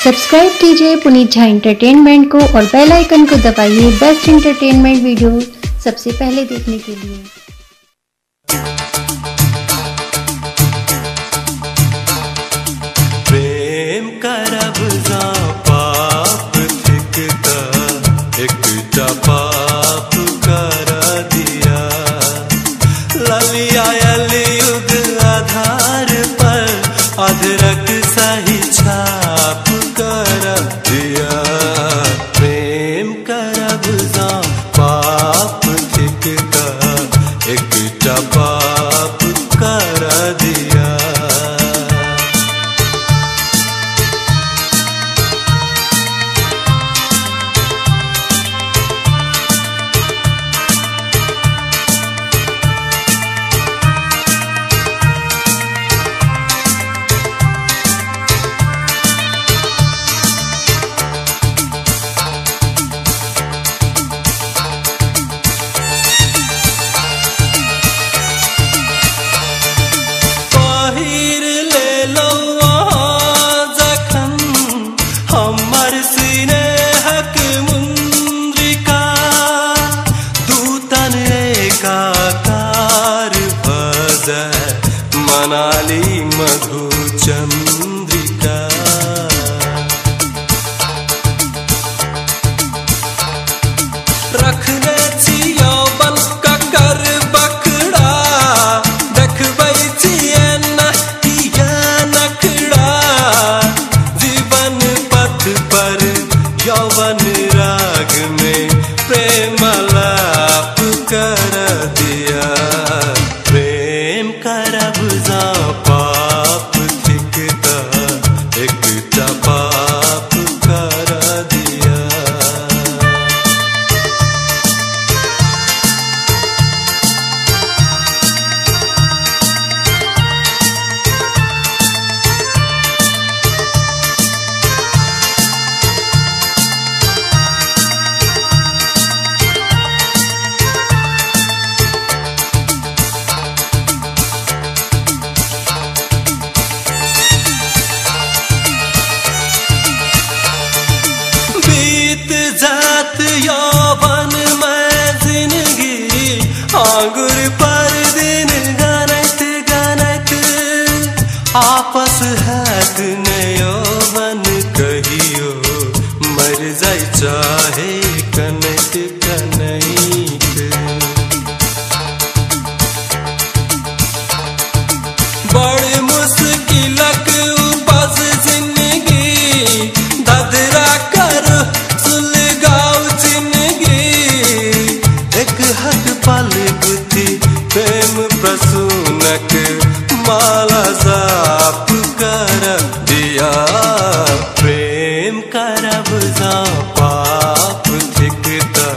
Subscribe कीजिए Puneet Jha entertainment को और बेल आइकन को दबाइए बेस्ट एंटरटेनमेंट वीडियो सबसे पहले देखने के लिए। प्रेम करब जा पाप थिकता एकटा पाप कर दिया। ललिया युग आधार पर अधरक सही छाप कर दिया। प्रेम करब जा पाप थिकता एकटा पाप कर दिया। मनाली मधु चंद्रिका रखने छियो बन कर बकड़ा देखबै छियै नहिया नखड़ा। जीवन पथ पर यौवन राग में प्रेम लाप कर दिया। प्रेम करब जा पाप थिकता एकटा पाप कर दिया। जात यौवन में जिंदगी आंगुर पर दिन गनत गनत आपस हाथ ने यौवन कहियो मर जाय चाहे कनक कनैत। बड़ मुश्किलक उपज जिंदगी ददरा कर प्रेम प्रसूनक माला जाप कर दिया। प्रेम करब जा पाप थिकता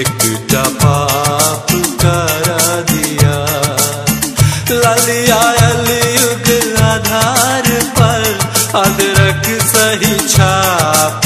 एकटा पाप कर दिया। ललिया युग आधार पर अदरक सही छाप